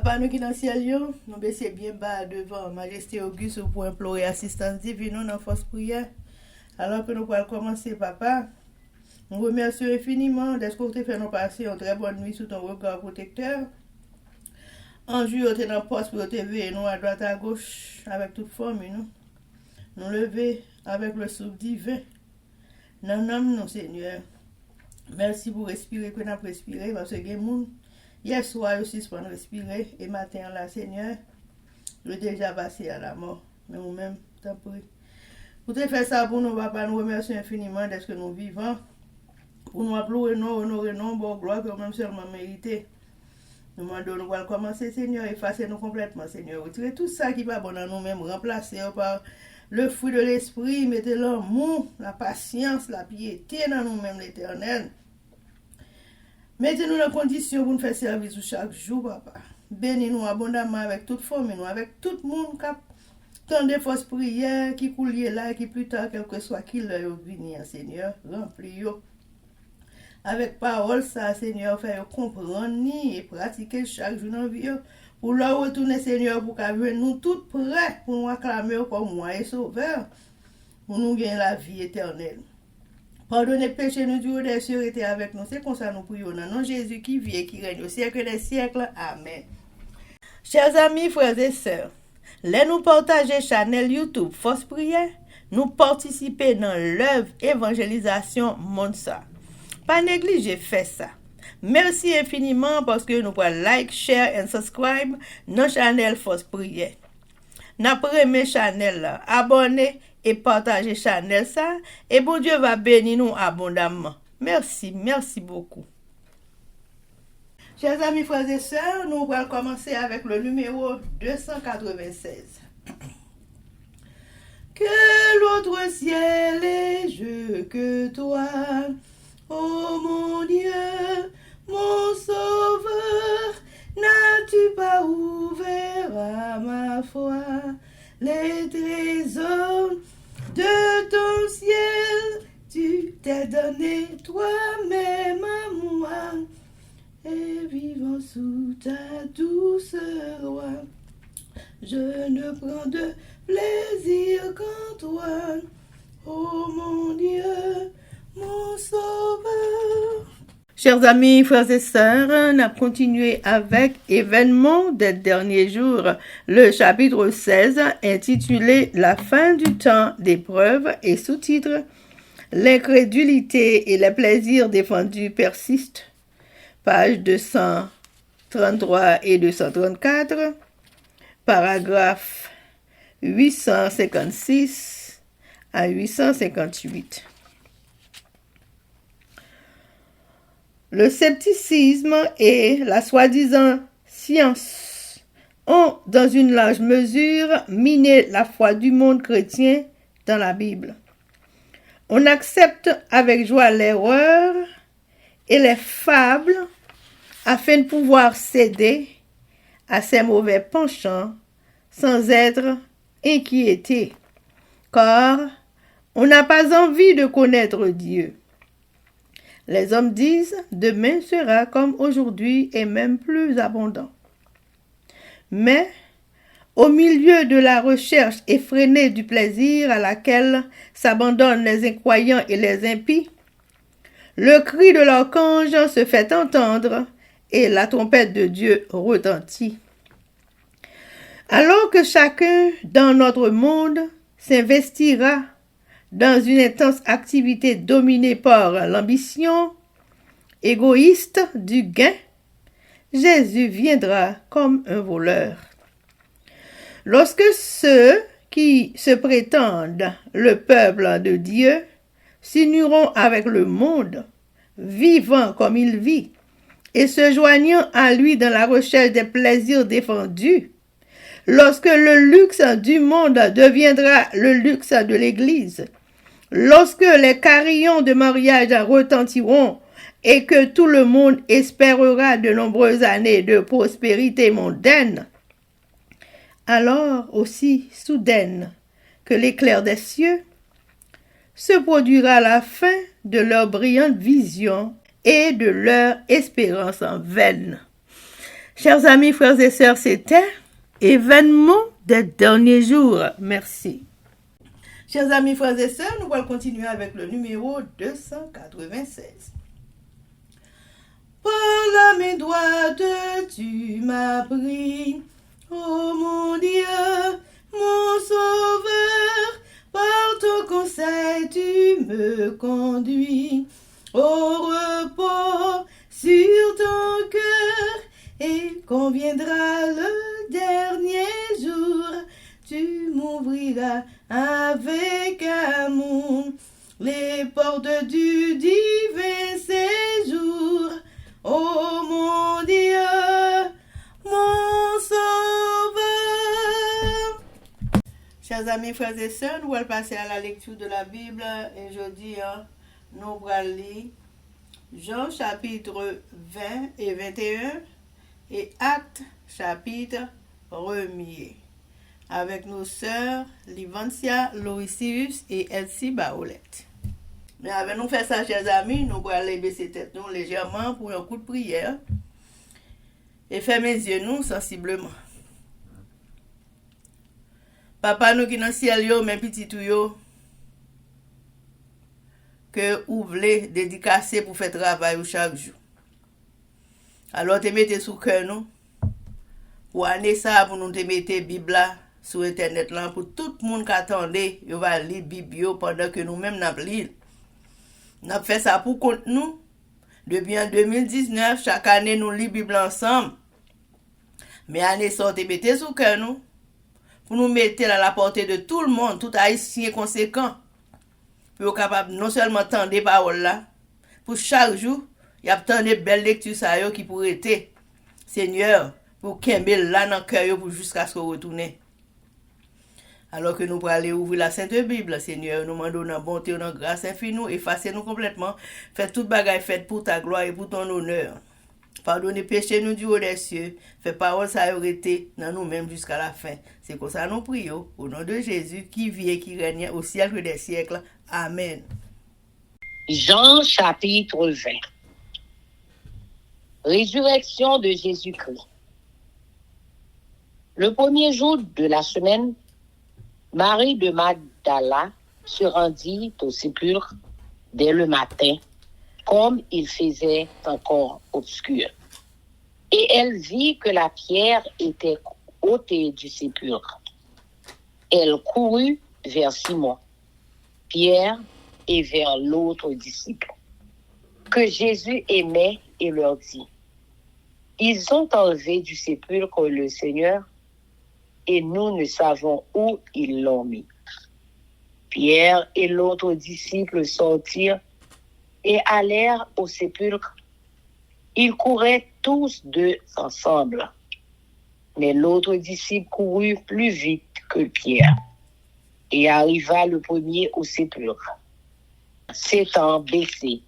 Papa, nous qui dans le ciel, nous baissons bien bas devant Majesté Auguste pour implorer assistance divine dans force prière. Alors que nous pouvons commencer, Papa, nous remercions infiniment d'être que tu fait nous passer une très bonne nuit sous ton regard protecteur. En jour, tu es dans le poste pour te veiller, nous à droite à gauche, avec toute forme, nous lever avec le souffle divin. Dans le nom, Seigneur. Merci pour respirer que nous avons respiré, parce que hier soir aussi, pour respirer, et matin, là, Seigneur, je suis déjà passé à la mort. Mais nous-mêmes, t'en prie. Pour te faire ça pour nous, Papa, nous remercions infiniment d'être que nous vivons. Pour nous applaudir, nous honorer, nous, bon gloire que nous-mêmes seulement mérité. Nous demandons, nous allons commencer, Seigneur, effacer-nous complètement, Seigneur. Retirez tout ça qui va bon dans nous-mêmes, remplacer par le fruit de l'esprit, mettez l'amour, la patience, la piété dans nous-mêmes, l'Éternel. Mettez-nous dans condition pour nous faire service chaque jour, Papa. Bénis-nous abondamment avec toute forme, nous, avec tout le monde qui a tant de fausses prières, qui coulent là, qui plus tard, quel que soit qui leur venir, Seigneur, remplis-nous. Avec parole, ça, Seigneur, faire comprendre et pratiquer chaque jour dans la vie. Pour leur retourner, Seigneur, pour qu'à nous tout prêts pour nous acclamer comme moi et sauveur, pour nous gagner la vie éternelle. Pardonnez péché nous du haut des cieux, était avec nous. C'est comme ça nous prions. Dans nom Jésus qui vit et qui règne au siècle des siècles. Amen. Chers amis, frères et sœurs, laissez-nous partager chaîne YouTube Force Prière. Nous participer dans l'œuvre évangélisation Monsa. Pas négliger faire ça. Merci infiniment parce que nous pouvons like, share et subscribe notre chaîne Force Prière. N'après mes chaînes là, abonnez et partagez chaîne ça et bon Dieu va bénir nous abondamment. Merci beaucoup. Chers amis, frères et sœurs, nous allons commencer avec le numéro 296. Que l'autre ciel est je que toi, ô mon Dieu, mon sauveur, n'as-tu pas ouvert à ma foi les trésors de ton ciel? Tu t'es donné toi-même à moi, et vivant sous ta douce loi, je ne prends de plaisir qu'en toi, ô mon Dieu, mon sauveur. Chers amis, frères et sœurs, on a continué avec Événements des derniers jours, le chapitre 16 intitulé La fin du temps d'épreuve et sous-titre L'incrédulité et les plaisirs défendus persistent, pages 233 et 234, paragraphe 856 à 858. Le scepticisme et la soi-disant science ont, dans une large mesure, miné la foi du monde chrétien dans la Bible. On accepte avec joie l'erreur et les fables afin de pouvoir céder à ces mauvais penchants sans être inquiété, car on n'a pas envie de connaître Dieu. Les hommes disent, demain sera comme aujourd'hui et même plus abondant. Mais, au milieu de la recherche effrénée du plaisir à laquelle s'abandonnent les incroyants et les impies, le cri de l'archange se fait entendre et la trompette de Dieu retentit. Alors que chacun dans notre monde s'investira dans une intense activité dominée par l'ambition égoïste du gain, Jésus viendra comme un voleur. Lorsque ceux qui se prétendent le peuple de Dieu s'uniront avec le monde, vivant comme il vit, et se joignant à lui dans la recherche des plaisirs défendus, lorsque le luxe du monde deviendra le luxe de l'Église, lorsque les carillons de mariage retentiront et que tout le monde espérera de nombreuses années de prospérité mondaine, alors aussi soudaine que l'éclair des cieux, se produira la fin de leur brillante vision et de leur espérance en vaine. Chers amis, frères et sœurs, c'était événement des derniers jours. Merci. Chers amis, frères et sœurs, nous allons continuer avec le numéro 296. Par la main droite, tu m'as pris, ô mon Dieu, mon Sauveur. Par ton conseil, tu me conduis au repos sur ton cœur. Et quand viendra le dernier jour, tu m'ouvriras avec amour les portes du divin séjour. Oh mon Dieu, mon Sauveur. Chers amis, frères et sœurs, nous allons passer à la lecture de la Bible. Et aujourd'hui, nous allons lire Jean chapitre 20 et 21 et Actes chapitre 1er. Avec nos sœurs Livancia Loisius et Elsie Baolette. Mais avec nous faire ça, chers amis, nous allons aller baisser tête nous légèrement pour un coup de prière et fermer les yeux nous sensiblement. Papa nous qui dans le ciel yo, mes petits tout yo, que vous voulez dédicacer pour faire travail chaque jour. Alors te mettez sous cœur nous, pour année ça pour nous te mettre Bible là sur internet là pour tout le monde qui attendait, yo va lire Bible pendant que nous-mêmes n'a lire. N'a fait ça pour compte nous. Depuis en 2019, chaque année nous lit Bible ensemble. Mais année ça te mettez sous cœur nous pour nous mettre à la portée de tout le monde, tout haïtien conséquent. Pour capable non seulement entendre des paroles là, pour chaque jour, il y a tant de belles lectures ça yo qui pourrait être Seigneur pour kembel là dans cœur pour jusqu'à ce qu'on retourne. Alors que nous pour aller ouvrir la Sainte Bible, Seigneur, nous demandons dans bonté, dans grâce infinie, effacez-nous complètement, faites toute bagaille faite pour ta gloire et pour ton honneur. Pardonnez péché nous du haut des cieux, fait parole ça été dans nous-mêmes jusqu'à la fin. C'est comme ça nous prions, au nom de Jésus, qui vit et qui règne au siècle des siècles. Amen. Jean chapitre 20. Résurrection de Jésus-Christ. Le premier jour de la semaine, Marie de Magdala se rendit au sépulcre dès le matin, comme il faisait encore obscur. Et elle vit que la pierre était ôtée du sépulcre. Elle courut vers Simon, Pierre et vers l'autre disciple, que Jésus aimait, et leur dit: Ils ont enlevé du sépulcre le Seigneur, et nous ne savons où ils l'ont mis. Pierre et l'autre disciple sortirent et allèrent au sépulcre. Ils couraient tous deux ensemble. Mais l'autre disciple courut plus vite que Pierre et arriva le premier au sépulcre. S'étant baissé,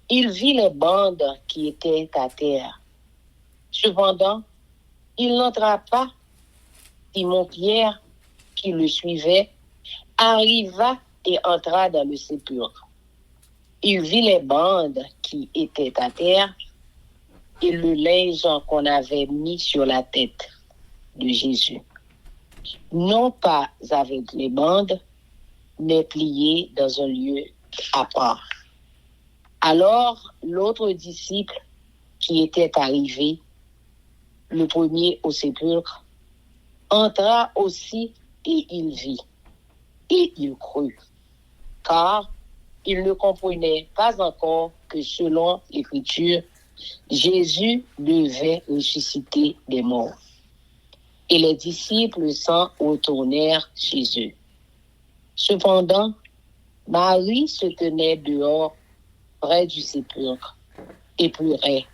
il vit les bandes qui étaient à terre. Cependant, il n'entra pas. Simon-Pierre, qui le suivait, arriva et entra dans le sépulcre. Il vit les bandes qui étaient à terre et le linge qu'on avait mis sur la tête de Jésus, non pas avec les bandes, mais plié dans un lieu à part. Alors l'autre disciple qui était arrivé, le premier au sépulcre, entra aussi et il vit, et il crut, car il ne comprenait pas encore que selon l'Écriture, Jésus devait ressusciter des morts. Et les disciples s'en retournèrent chez eux. Cependant, Marie se tenait dehors, près du sépulcre, et pleurait.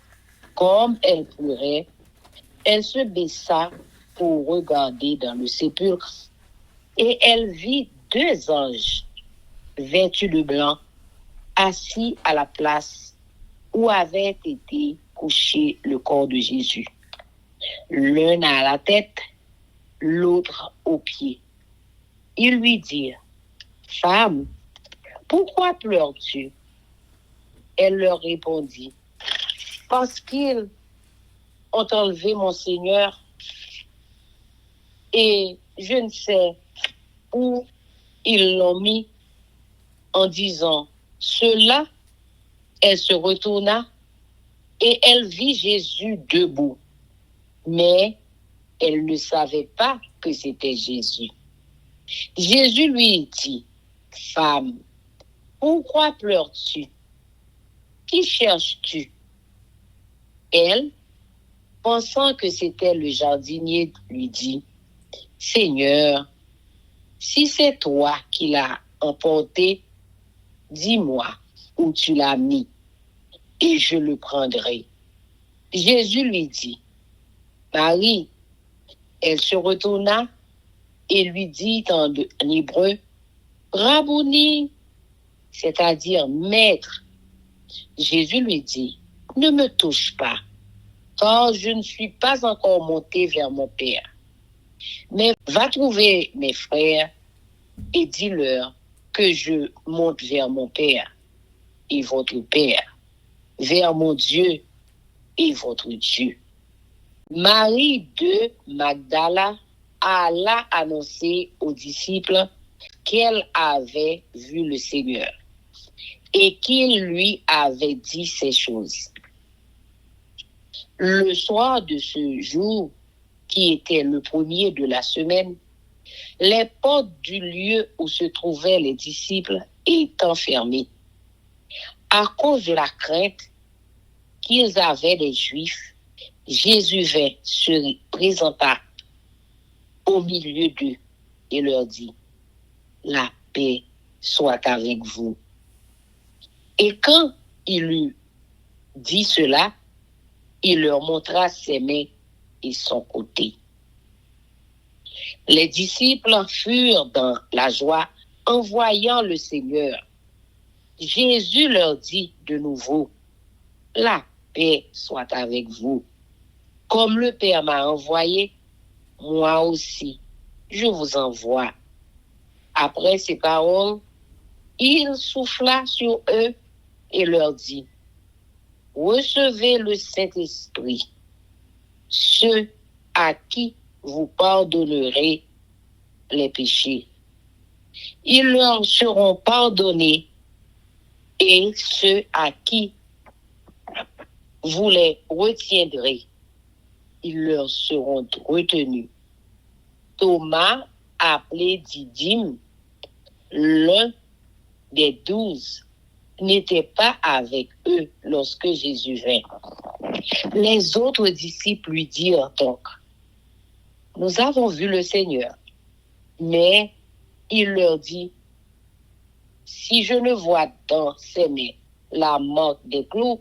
Comme elle pleurait, elle se baissa pour regarder dans le sépulcre, et elle vit deux anges, vêtus de blanc, assis à la place où avait été couché le corps de Jésus. L'un à la tête, l'autre aux pieds. Ils lui dirent: Femme, pourquoi pleures-tu? Elle leur répondit: Parce qu'ils ont enlevé mon Seigneur et je ne sais où ils l'ont mis. En disant cela, elle se retourna et elle vit Jésus debout. Mais elle ne savait pas que c'était Jésus. Jésus lui dit, « Femme, pourquoi pleures-tu? Qui cherches-tu? » Elle, pensant que c'était le jardinier, lui dit, « Seigneur, si c'est toi qui l'as emporté, dis-moi où tu l'as mis, et je le prendrai. » Jésus lui dit, « Marie. » Elle se retourna et lui dit en hébreu, « Rabouni », c'est-à-dire « Maître ». Jésus lui dit, « Ne me touche pas, car je ne suis pas encore monté vers mon Père. Mais va trouver mes frères et dis-leur que je monte vers mon Père et votre Père, vers mon Dieu et votre Dieu. » Marie de Magdala alla annoncer aux disciples qu'elle avait vu le Seigneur et qu'il lui avait dit ces choses. Le soir de ce jour, qui était le premier de la semaine, les portes du lieu où se trouvaient les disciples étant fermées, à cause de la crainte qu'ils avaient des Juifs, Jésus vint, se présenta au milieu d'eux et leur dit, « La paix soit avec vous. » Et quand il eut dit cela, il leur montra ses mains et son côté. Les disciples furent dans la joie en voyant le Seigneur. Jésus leur dit de nouveau, « La paix soit avec vous. Comme le Père m'a envoyé, moi aussi, je vous envoie. » Après ces paroles, il souffla sur eux et leur dit, « Recevez le Saint-Esprit. Ceux à qui vous pardonnerez les péchés, ils leur seront pardonnés, et ceux à qui vous les retiendrez, ils leur seront retenus. » Thomas, appelé Didyme, l'un des 12, n'était pas avec eux lorsque Jésus vint. Les autres disciples lui dirent donc, « Nous avons vu le Seigneur. » Mais il leur dit, « Si je ne vois dans ses mains la marque des clous,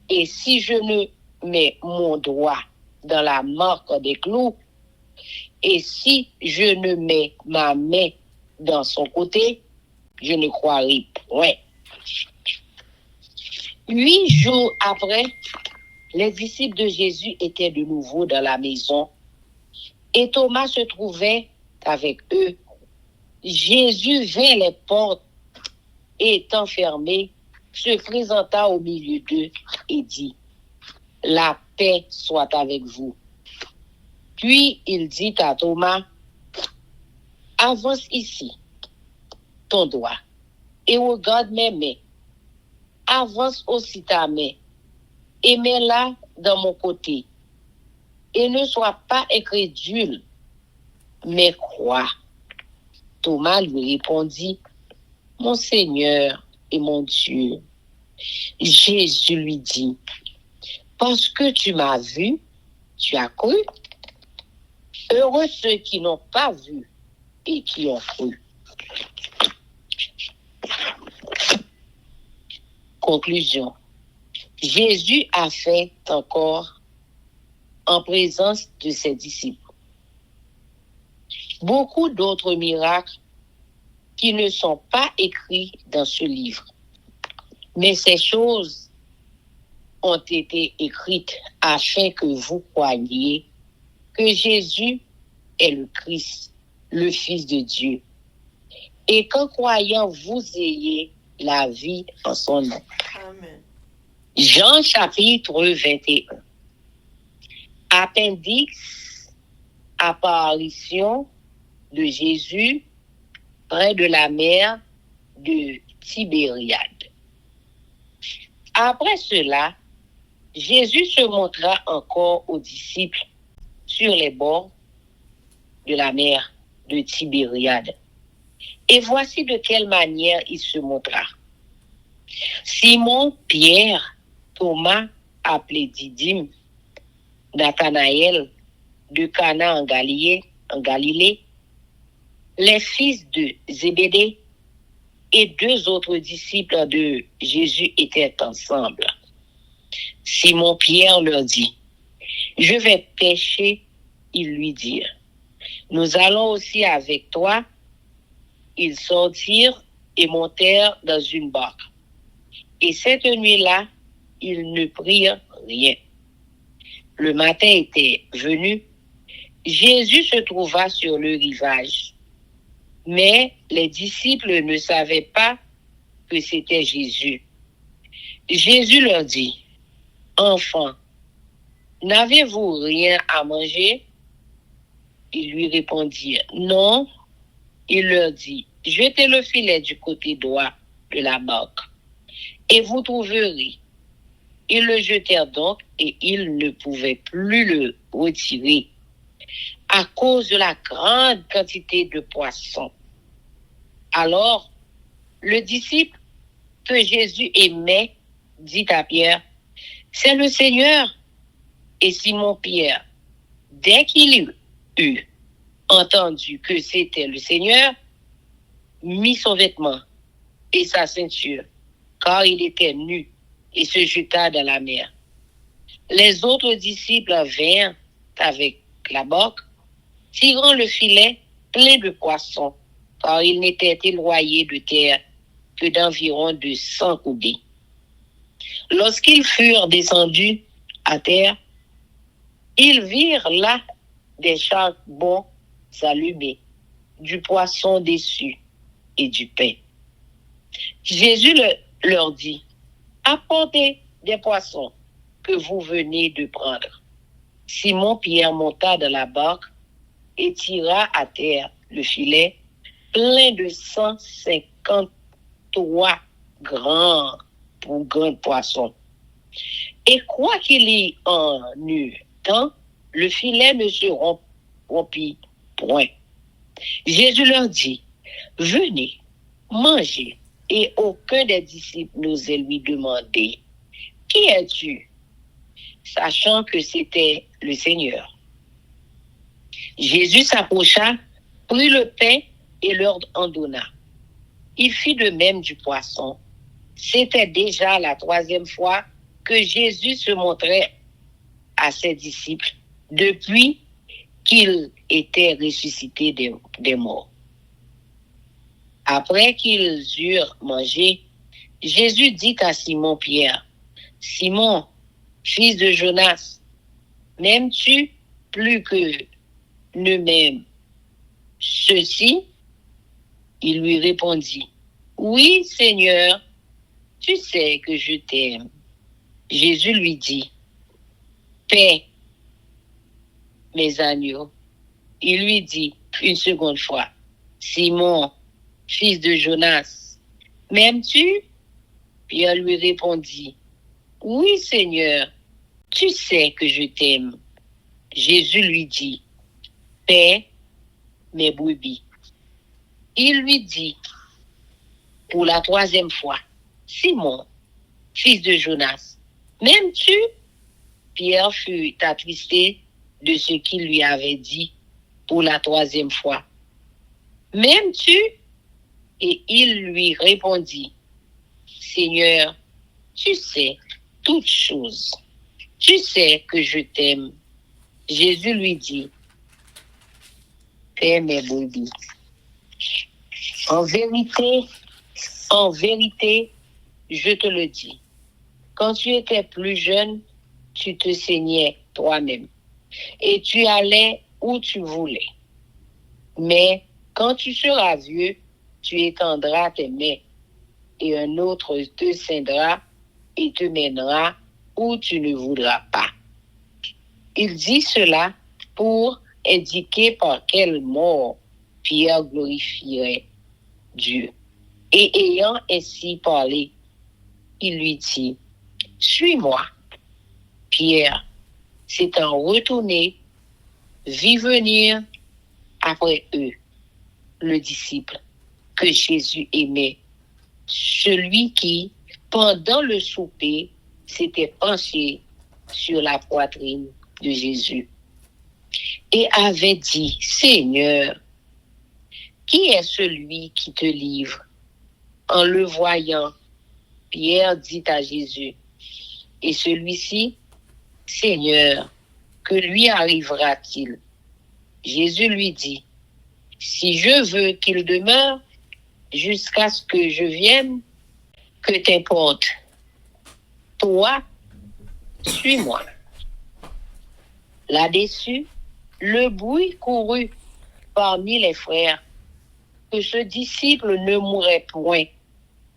et si je ne mets mon doigt dans la marque des clous, et si je ne mets ma main dans son côté, je ne croirai point. » 8 jours après, les disciples de Jésus étaient de nouveau dans la maison et Thomas se trouvait avec eux. Jésus vint les portes étant fermées, se présenta au milieu d'eux et dit, « La paix soit avec vous. » Puis il dit à Thomas, « Avance ici ton doigt et regarde mes mains. Avance aussi ta main et mets-la dans mon côté. Et ne sois pas incrédule, mais crois. » Thomas lui répondit, « Mon Seigneur et mon Dieu. » Jésus lui dit, « Parce que tu m'as vu, tu as cru. Heureux ceux qui n'ont pas vu et qui ont cru. » Conclusion. Jésus a fait encore en présence de ses disciples beaucoup d'autres miracles qui ne sont pas écrits dans ce livre. Mais ces choses ont été écrites afin que vous croyiez que Jésus est le Christ, le Fils de Dieu, et qu'en croyant vous ayez la vie en son nom. Amen. Jean chapitre 21. Appendix, apparition de Jésus près de la mer de Tibériade. Après cela, Jésus se montra encore aux disciples sur les bords de la mer de Tibériade. Et voici de quelle manière il se montra. Simon, Pierre, Thomas, appelé Didyme, Nathanaël de Cana en Galilée, les fils de Zébédée et 2 autres disciples de Jésus étaient ensemble. Simon Pierre leur dit, « Je vais pêcher. » Ils lui dirent, « Nous allons aussi avec toi. » Ils sortirent et montèrent dans une barque. Et cette nuit-là, ils ne prirent rien. Le matin était venu. Jésus se trouva sur le rivage. Mais les disciples ne savaient pas que c'était Jésus. Jésus leur dit, « Enfants, n'avez-vous rien à manger ?» Ils lui répondirent, « Non. » Il leur dit, « Jetez le filet du côté droit de la barque, et vous trouverez. » Ils le jetèrent donc, et ils ne pouvaient plus le retirer à cause de la grande quantité de poissons. Alors, le disciple que Jésus aimait dit à Pierre, « C'est le Seigneur. » Et Simon Pierre, dès qu'il eut entendu que c'était le Seigneur, mit son vêtement et sa ceinture, car il était nu, et se jeta dans la mer. Les autres disciples vinrent avec la barque, tirant le filet plein de poissons, car ils n'étaient éloignés de terre que d'environ 200 coudées. Lorsqu'ils furent descendus à terre, ils virent là des charbons allumés, du poisson dessus et du pain. Jésus leur dit, « Apportez des poissons que vous venez de prendre. » Simon Pierre monta dans la barque et tira à terre le filet plein de 153 grands poissons. Et quoi qu'il y en eût tant, le filet ne se rompit point. Jésus leur dit, « Venez, mangez. » Et aucun des disciples n'osait lui demander, « Qui es-tu ?» sachant que c'était le Seigneur. Jésus s'approcha, prit le pain et leur en donna. Il fit de même du poisson. C'était déjà la 3e fois que Jésus se montrait à ses disciples depuis qu'il était ressuscité des morts. Après qu'ils eurent mangé, Jésus dit à Simon Pierre, « Simon, fils de Jonas, m'aimes-tu plus que ne m'aime ceci ?» Il lui répondit, « Oui, Seigneur, tu sais que je t'aime. » Jésus lui dit, « Paix mes agneaux. » Il lui dit une seconde fois, « Simon, fils de Jonas, m'aimes-tu » Pierre lui répondit, « Oui, Seigneur, tu sais que je t'aime. » Jésus lui dit, « Paix mes brebis. » Il lui dit pour la 3e fois, « Simon, fils de Jonas, m'aimes-tu » Pierre fut attristé de ce qu'il lui avait dit pour la 3e fois. « M'aimes-tu » Et il lui répondit, « Seigneur, tu sais toutes choses. Tu sais que je t'aime. » Jésus lui dit, « Paix mes brebis. En vérité, je te le dis, quand tu étais plus jeune, tu te saignais toi-même et tu allais où tu voulais. Mais quand tu seras vieux, tu étendras tes mains et un autre te ceindra et te mènera où tu ne voudras pas. Il dit cela pour indiquer par quelle mort Pierre glorifierait Dieu. Et ayant ainsi parlé, il lui dit, « Suis-moi. » Pierre, s'étant retourné, vit venir après eux le disciple que Jésus aimait, celui qui, pendant le souper, s'était penché sur la poitrine de Jésus et avait dit, « Seigneur, qui est celui qui te livre? » En le voyant, Pierre dit à Jésus, « Et celui-ci, Seigneur, que lui arrivera-t-il? » Jésus lui dit, « Si je veux qu'il demeure jusqu'à ce que je vienne, que t'importe? Toi, suis-moi. » Là-dessus, le bruit courut parmi les frères que ce disciple ne mourrait point.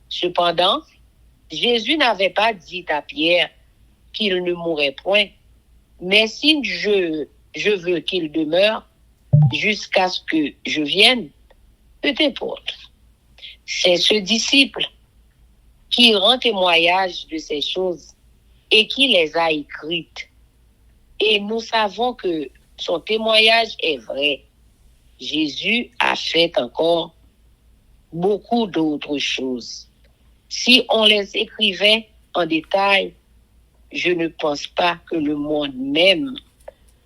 Cependant, Jésus n'avait pas dit à Pierre qu'il ne mourrait point, mais si je veux qu'il demeure jusqu'à ce que je vienne, peu t'importe. C'est ce disciple qui rend témoignage de ces choses et qui les a écrites. Et nous savons que son témoignage est vrai. Jésus a fait encore beaucoup d'autres choses. Si on les écrivait en détail, je ne pense pas que le monde même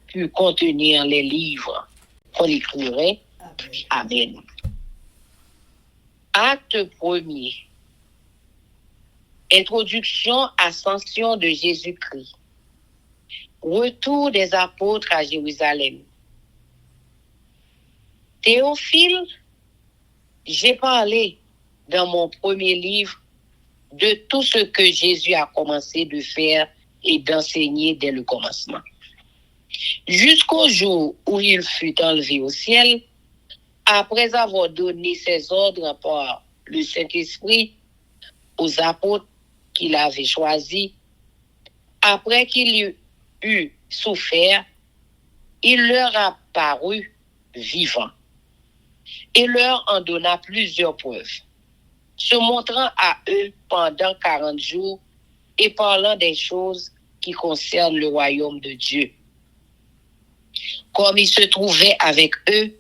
pût contenir les livres qu'on écrirait. Amen. Acte 1er. Introduction, ascension de Jésus-Christ. Retour des apôtres à Jérusalem. Théophile, j'ai parlé dans mon premier livre de tout ce que Jésus a commencé de faire et d'enseigner dès le commencement. Jusqu'au jour où il fut enlevé au ciel, après avoir donné ses ordres par le Saint-Esprit aux apôtres qu'il avait choisis, après qu'il eut souffert, il leur apparut vivant et leur en donna plusieurs preuves, se montrant à eux pendant 40 jours et parlant des choses qui concernent le royaume de Dieu. Comme il se trouvait avec eux,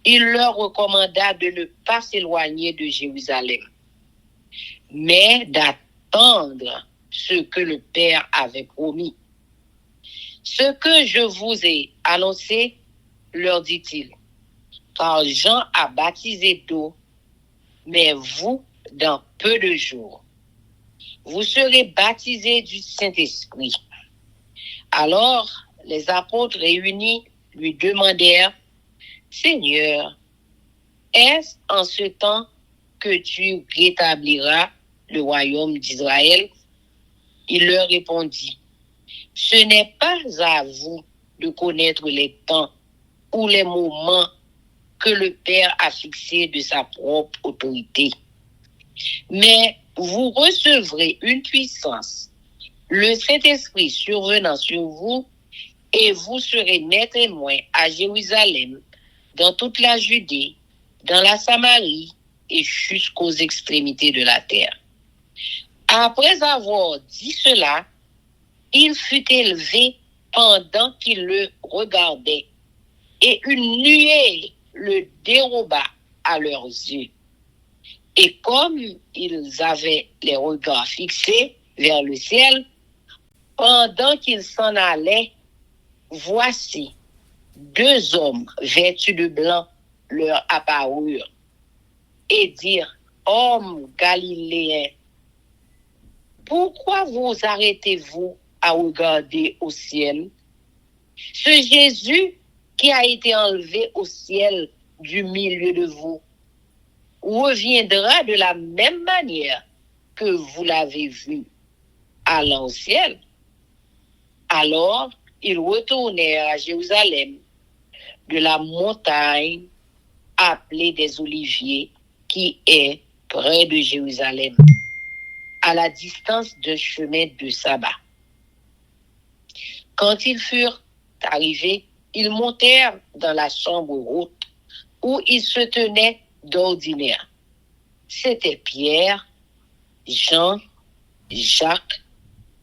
il leur recommanda de ne pas s'éloigner de Jérusalem, mais d'attendre ce que le Père avait promis. Ce que je vous ai annoncé, leur dit-il, car Jean a baptisé d'eau, mais vous, dans peu de jours, vous serez baptisés du Saint-Esprit. Alors, les apôtres réunis lui demandèrent, Seigneur, est-ce en ce temps que tu rétabliras le royaume d'Israël? Il leur répondit, ce n'est pas à vous de connaître les temps ou les moments que le Père a fixés de sa propre autorité. Mais vous recevrez une puissance, le Saint-Esprit survenant sur vous, et vous serez mes témoins à Jérusalem, dans toute la Judée, dans la Samarie et jusqu'aux extrémités de la terre. Après avoir dit cela, il fut élevé pendant qu'il le regardait, et une nuée le déroba à leurs yeux. Et comme ils avaient les regards fixés vers le ciel, pendant qu'ils s'en allaient, voici, 2 hommes vêtus de blanc leur apparurent et dirent, hommes galiléens, pourquoi vous arrêtez-vous à regarder au ciel? Ce Jésus qui a été enlevé au ciel du milieu de vous reviendra de la même manière que vous l'avez vu allant au ciel. Alors, ils retournèrent à Jérusalem de la montagne appelée des Oliviers, qui est près de Jérusalem, à la distance d'un chemin de sabbat. Quand ils furent arrivé, ils montèrent dans la chambre haute où ils se tenaient d'ordinaire. C'était Pierre, Jean, Jacques,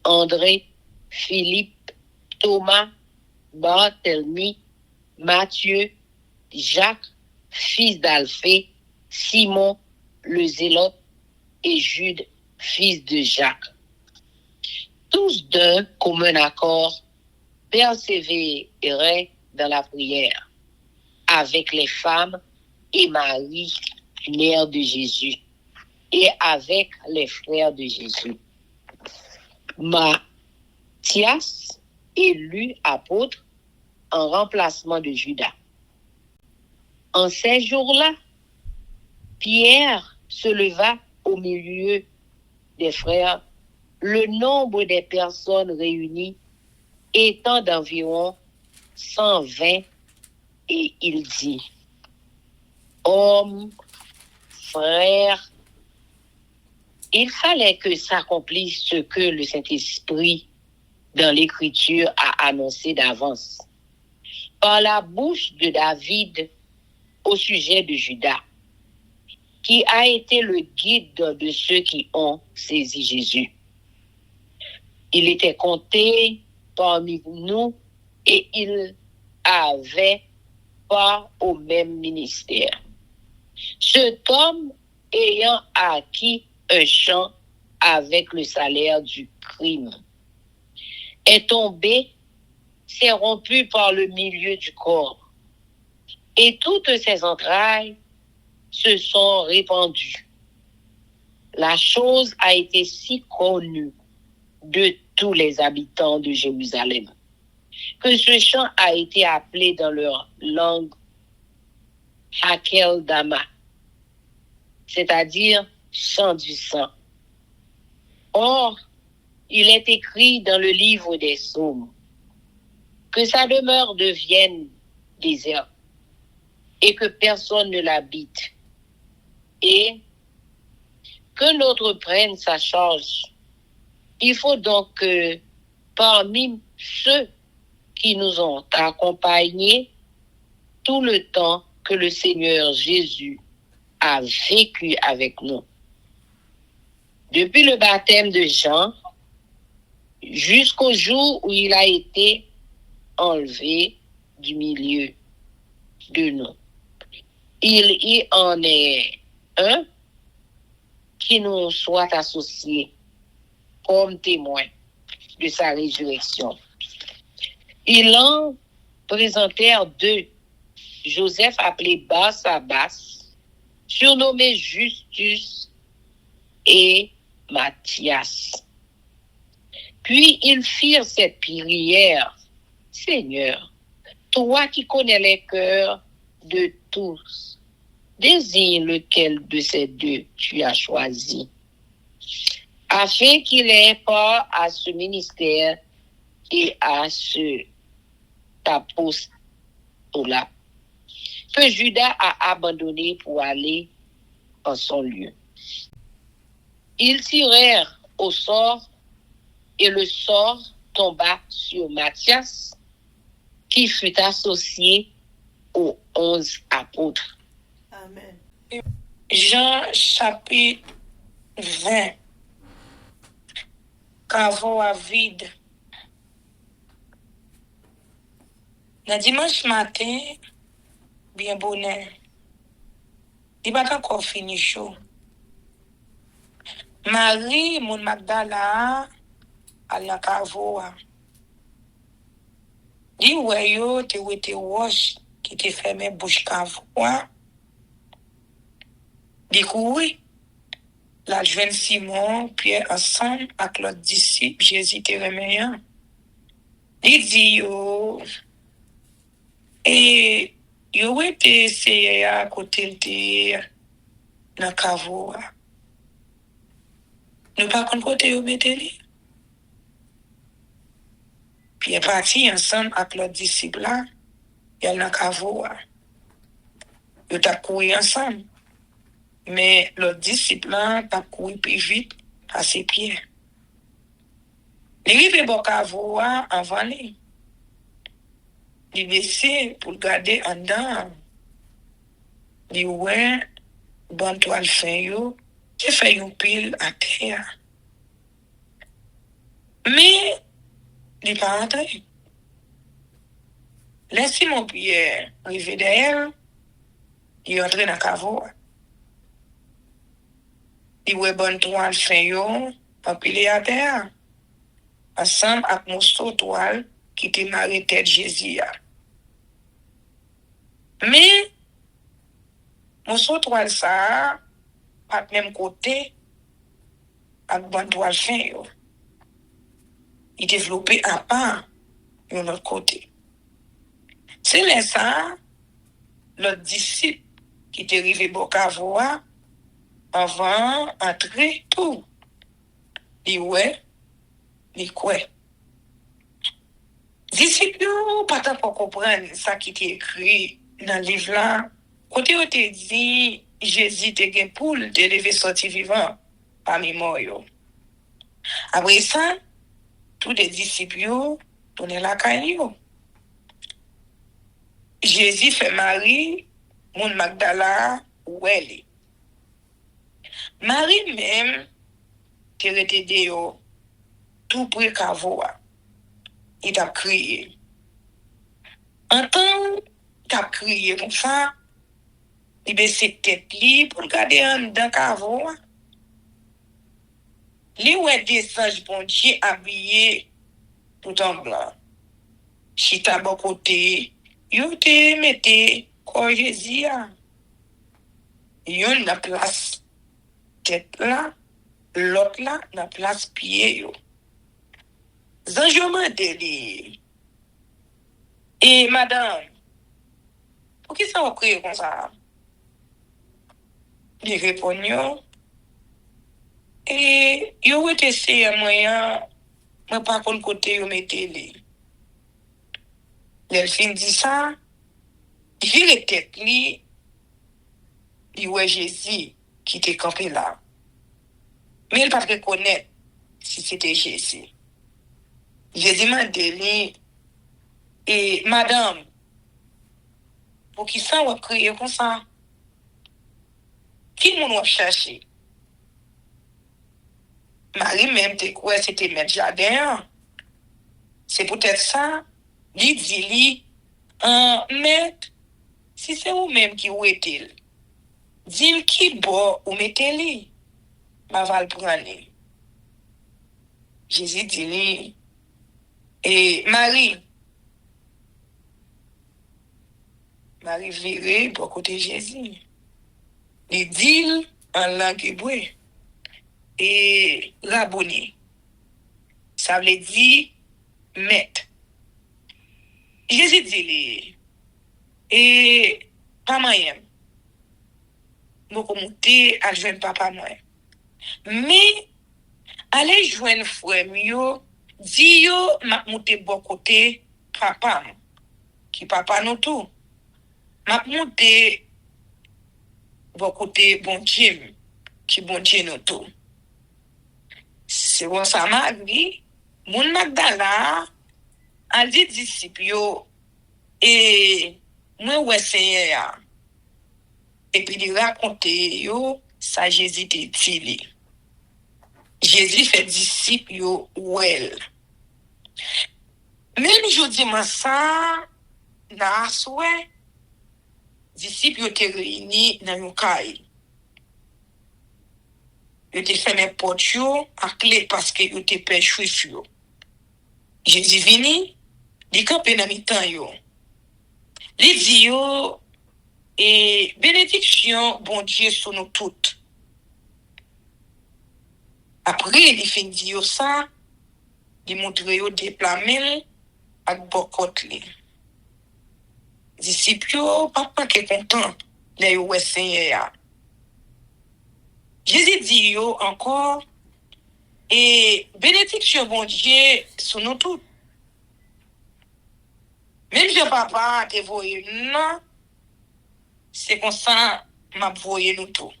André, Philippe, Thomas, Barthélemy, Matthieu, Jacques, fils d'Alphée, Simon, le Zélote, et Jude, fils de Jacques. Tous d'un commun accord persévéraient dans la prière avec les femmes et Marie, mère de Jésus, et avec les frères de Jésus. Matthias, élu apôtre en remplacement de Judas. En ces jours-là, Pierre se leva au milieu des frères, le nombre des personnes réunies étant d'environ 120, et il dit: Hommes, frères, il fallait que s'accomplisse ce que le Saint-Esprit dans l'Écriture a annoncé d'avance, par la bouche de David au sujet de Judas, qui a été le guide de ceux qui ont saisi Jésus. Il était compté parmi nous et il avait part au même ministère. Cet homme ayant acquis un champ avec le salaire du crime est tombé, s'est rompu par le milieu du corps, et toutes ses entrailles se sont répandues. La chose a été si connue de tous les habitants de Jérusalem que ce champ a été appelé dans leur langue Hakeldama, c'est-à-dire champ du sang. Or, il est écrit dans le livre des Psaumes que sa demeure devienne déserte et que personne ne l'habite, et que l'autre prenne sa charge. Il faut donc que parmi ceux qui nous ont accompagnés tout le temps que le Seigneur Jésus a vécu avec nous, depuis le baptême de Jean jusqu'au jour où il a été enlevé du milieu de nous, il y en est un qui nous soit associé comme témoin de sa résurrection. Ils en présentèrent deux, Joseph appelé Barsabas, surnommé Justus, et Matthias. Puis ils firent cette prière: Seigneur, toi qui connais les cœurs de tous, désigne lequel de ces deux tu as choisi, afin qu'il ait part à ce ministère et à ce apostolat que Judas a abandonné pour aller en son lieu. Ils tirèrent au sort, et le sort tomba sur Matthias, qui fut associé aux 11 apôtres. Amen. Jean chapitre 20. Caveau à vide. Le dimanche matin, bien bonheur. Il va encore fini chaud. Marie, mon Magdala, à la caveau. Dis ouais yo, te wash qui te fermé bouche caveau. Dis oui. La jeune Simon, Pierre ensemble avec l'autre disciple, Jésus te remercie. Il dit yo, et yo était essayé à côté de dans caveau. Nous pas qu'on côté yo meteli. Puis est parti ensemble avec l'autre disciple là, il dans caveau. Yo t'a couru ensemble. Mais l'autre disciple là t'a couru plus vite à ses pieds. Il arrive bon caveau avant lui. il laissé pour le garder en dedans. Il ouais, bon toile fin yo, j'ai fait une pile à terre. Mais, il n'est pas entré. Là, Simon Pierre arrivé derrière, il est entré dans la cavo. Il ouais bon toile fin yo, empilé à terre, ensemble avec morceau toile qui était marré tête Jésus. Mais, morceau toile ça, pas de même côté, avec bon toile fin yo. Il développait à part de l'autre côté. C'est là ça, l'autre disciple qui était arrivé au cavois avant d'entrer tout. Il ouais, il quoi. Disciple, pas tant pour comprendre ça qui est écrit dans le livre là. Côté où te dit, Jésus te gen poule, te levé sorti vivant parmi mort yo. Après ça, tous les disciples tournaient la caille. Jésus fait Marie, mon Magdala, où elle est. Marie même, te rete de yo, tout près qu'avoua. Il t'a crié. En temps, t'a crié comme ça, il baisse tête li pour regarder en dedans qu'avoua. Li ouais des sages bon Dieu habillé tout en blanc. Chita bon côté, yo te mette quoi Jésus a. Yon na place tête là, l'autre là na place pied yo. Zanjouman de li. Et madame, pour qui ça va crier comme ça? Il répond yo. Et yo ete se moyen, mais pas kon côté yo mette li. L'elfine dit ça, il vire tête li, il ouais Jésus qui était campé là. Mais il pas reconnaître si c'était Jésus. Jésus m'a dit, et madame, pour qui ça va crier comme ça? Qui nous va chercher? Marie même te quoi c'était mettre jardin. C'est peut-être ça. Li dit li, maître, si c'est vous-même qui ou est-il, dis-le qui bo ou mettez-li, ma va le prendre. Jésus dit li, et Marie virée pour côté Jésus. Il dit en langue hébreu et Rabboni. Ça veut dire maître. Jésus dit et pas moyen. Nous monter à joindre papa moi. Mais allez joindre frère mio, dit yo m'a monter bon côté papa qui papa nous tout. M'a monter bon côté bon Dieu qui bon Dieu nous tout. C'est bon ça m'a dit mon Magdala a dit disciple yo et moi ouais Seigneur et puis il raconte yo ça Jésus te dit. Jésus fait disciple yo well. Même jodi man ça na souhait disciples yo te réunis dans yon kay. Yo te fermé porte yo à clé parce que yo te pè juif yo. Jésus vini, li campé dans mi-temps yo. Li di yo et bénédiction bon Dieu sur nous toutes. Après il fin di yo ça, li montre yo déplamel ak bokot li. Disciples yo papa qui content les yo wè Seigneur. Jésus dit yo encore et bénédiction bon Dieu sur nous tous. Même si papa te voyé non, c'est comme ça m'a voyé nous tous.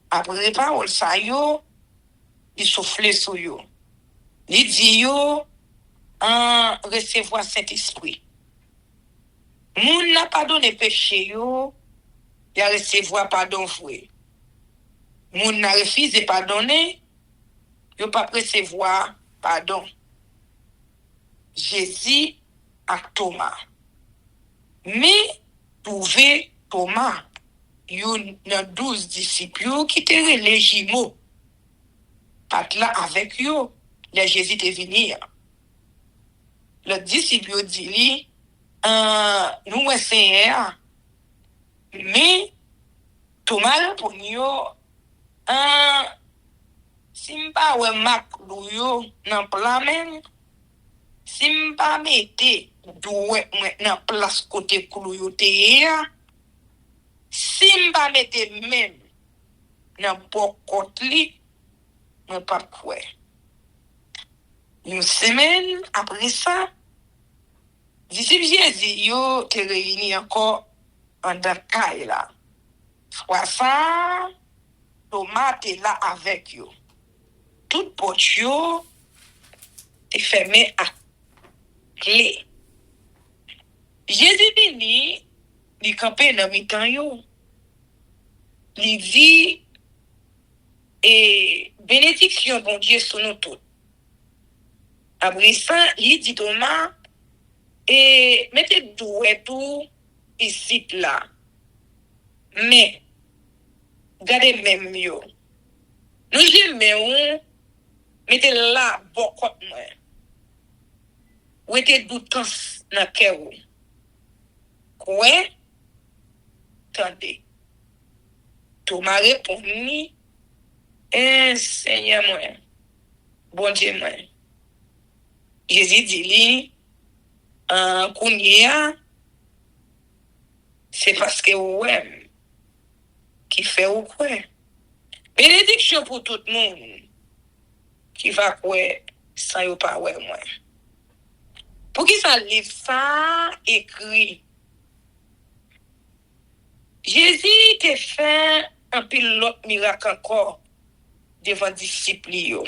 Après parole ça yo, il souffle sur yo. Il dit yo en recevoir Saint-Esprit. n'a pardonné péché yo, il a recevoir pardon vrai. Moun n'a refusé pardonner, yo pas recevoir pardon. Jésus à Thomas. Mais trouver Thomas, yon nan 12 disciples qui te relé jimo. Pat là avec yo, le Jésus te venir. Le disciple dit li, nous essayons, mais Thomas pour yo, si m'pa wè mak lou yo nan plan men, si m'pa mette douè mwen nan place côté kou yo te ya, si m'pa mette même nan pokot li, mwen pa kwe. Une semaine après ça, disciples Jésus yo te réunis encore en Dakar là. Fois ça, Thomas était là avec yo. Toute porte yo est fermée à clé. Jésus vini, li campé dans mi-temps yo. Li dit et bénédiction bon Dieu sur nous tous. Après ça, il dit Thomas et mettez doué tout ici là. Mais gardez même mieux. Nous j'aimons mettez là beaucoup moins. Ou était doutance dans cœur. Quoi? Attendez. Thomas répondit Seigneur moi. Bon Dieu moi. Jésus dit lui kounya c'est parce que ouais qui fait ou quoi. Bénédiction pour tout le monde qui va quoi sans yo pas ouais moi. Pour qui ça livre ça écrit Jésus te fait un pilote miracle encore devant disciples yo.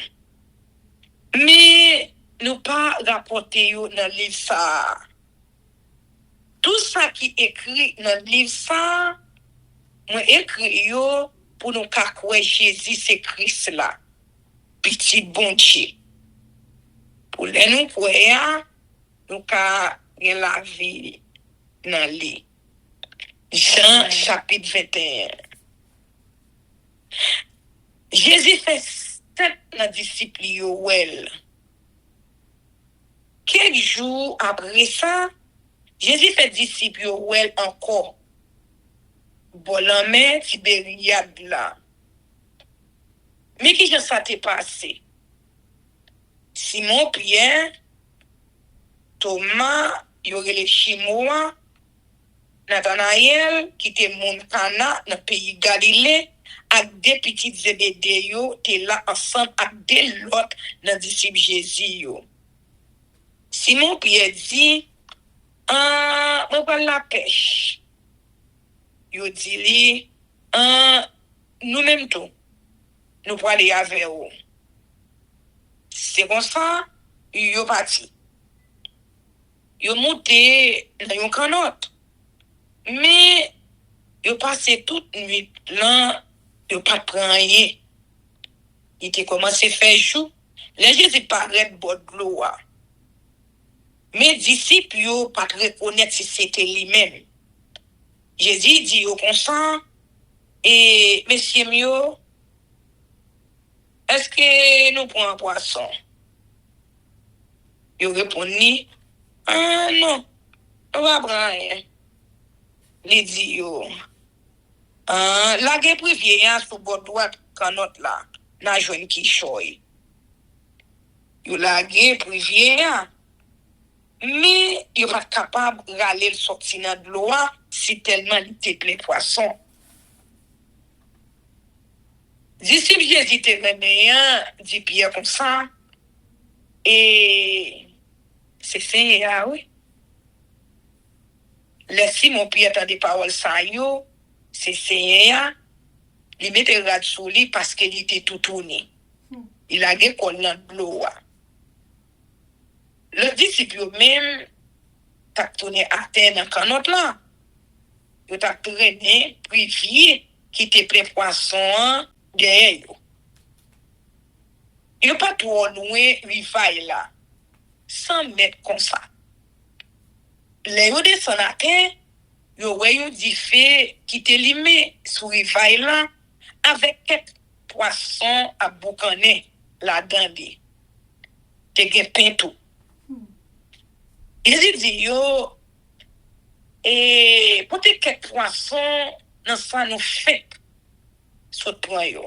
Mais nous pas rapporter yo dans livre ça. Tout ça qui écrit dans livre ça, moi écrit yo pour nous ka croire Jésus c'est Christ là. Petit bon Dieu. Pour les nous croire nous ka gen la vie dans lui. Jean chapitre 21. Jésus fait step dans disciple yo well. Quelques jours après ça, Jésus fait disciple yo well encore. Bon la main Tibériade là. Mais qui je ça t'est passé? Simon Pierre, Thomas, yo le Chimoa, Nathanaël qui était mon Cana dans pays Galilée avec des petits Zébédée yo t'es là ensemble avec des l'autre dans disciple Jésus yo. Simon Pierre dit on va la pêche. Yo dit li nous même tout nous pour aller avec eux. C'est comme ça yo parti. Yo monté dans un canot. Mais yo passé toute nuit là, yo pas prend rien. Il était commencé faire jour. Les Jésus paraît bord de l'eau. Mais disciples yo pas reconnaître si c'était lui-même. Jésus dit yo comme ça et monsieur mio est-ce que nous prenons un poisson? Yo répondit non, on va prendre rien. Les dit yo la guerre privé sur bord droite canot là n'a joine qui choy yo la guerre privé mais yo pas capable râler le sortir dans de l'eau si tellement il était plein poisson. Disciple Jésus te remet dit Pierre comme ça et c'est Seigneur oui. Laissez mon Pierre entendre des paroles ça yo, c'est Seigneur. Il mettait rad sous lui parce qu'il était tout tourné. Il a gagné qu'on dans l'eau. Le disciple même t'a tourné à terre dans canot là. yo t'a traîné, privier, qui te plein poisson, derrière yo. Yo pas trop loin, rivaille là. 100 mètres comme ça. Les yo descend à terre, yo wè yo di fait qui te limé sous rivaille là, avec quelques poissons à boucaner là-dedans. Te gen pain tout. Il dit yo, et pour te quelques poissons, dans ça nous fait, saute point yo.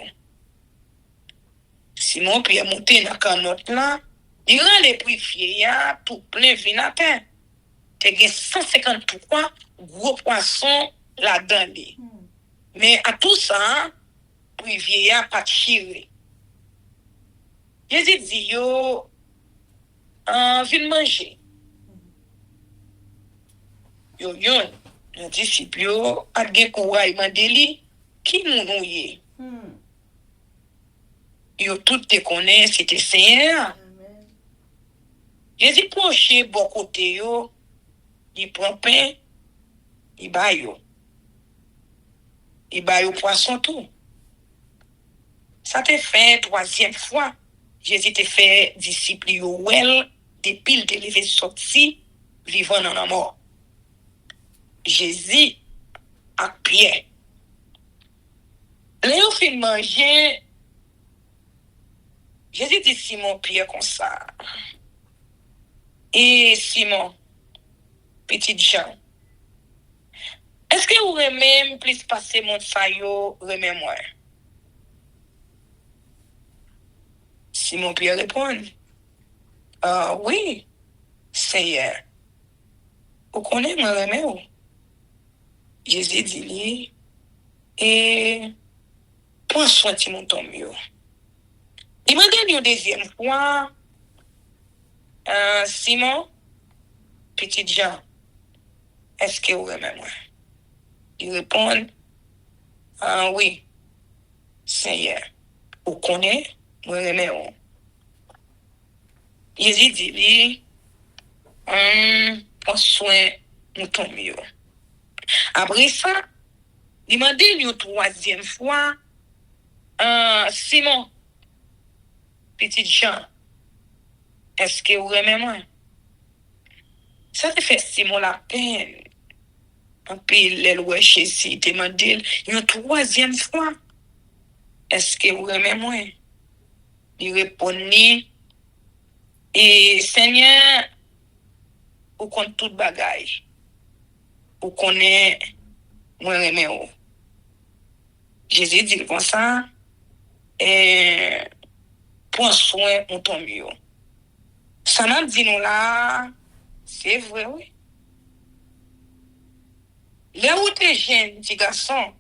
Simon Pierre monté dans canotte là, il rend les priviers tout plein vinatin. Te gen 153 gros poissons là-dedans. Mais à tout ça, privier pas tiré. Jésus dit yo, vin manger. Yo, les disciples yo, a gen courage mandeli, qui moun ye? Yo tout te connaît, c'était Seigneur. Jésus proche bon côté yo, il prend pain, il ba yo. Il ba yo poisson tout. Ça te fait troisième fois. Jésus te fait disciple yo well, depuis te levé sorti, vivant dans la mort. Jésus a Pierre. Léo fin manger. Jésus dit Simon Pierre comme ça. Et Simon, petit Jean, est-ce que vous aimez plus passer mon sayo, remets moi? Simon Pierre répond, oui, Seigneur. Vous connaissez moi remets ou? Jésus dit lui, et prends soin de mon ton mieux. Il m'a dit une deuxième fois, Simon, petit Jean, est-ce que vous aimez moi? Il répond, oui, Seigneur. Vous connaissez, vous aimez ou? Jésus dit lui, prends soin de ton mieux. Après ça, il m'a dit une troisième fois, Simon, petit Jean, est-ce que vous aimez moi? Ça te fait Simon la peine. En puis, l'éloi chez si, il m'a dit une troisième fois, est-ce que vous aimez moi? Il répondit, et Seigneur, vous connaissez tout bagage. Vous connaissez, moi aimé ou. Jésus dit comme ça, et prends soin de ton mieux. Ça m'a dit nous là, c'est vrai, oui. Là où t'es jeune, petit garçon,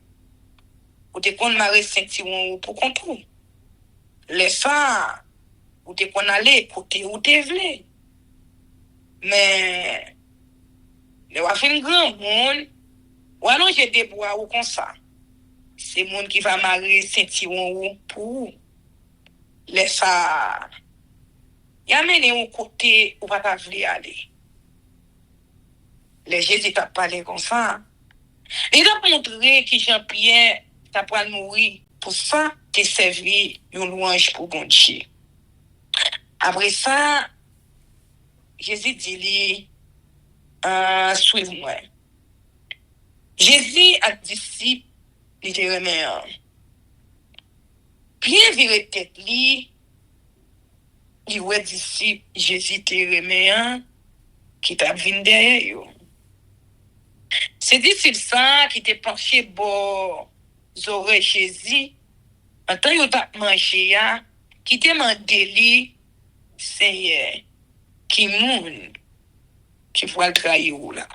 où t'es qu'on m'a ressenti pour qu'on trouve. Laisse ça, où t'es qu'on allait côté où t'es venu. Mais, le wa fin grand monde, ou alors j'ai des bois ou comme ça. C'est monde qui va marrer sentir ou pour laisse ça. Y a mené au côté où pas vle aller. Les Jésus t'a parlé comme ça. Il a montré que Jean-Pierre t'a pas mourir. Pour ça, t'es servi une louange pour bon Dieu. Après ça, Jésus dit lui, suive-moi. Jésus a dit, il te remet. Bien viré tête li, il ouais disciple Jésus te remet qui t'a venu derrière yo. C'est disciple ça qui t'est penché bord oreilles Jésus. En tant que t'a mangé qui te mandé li Seigneur qui moun qui voit le trahir ou là.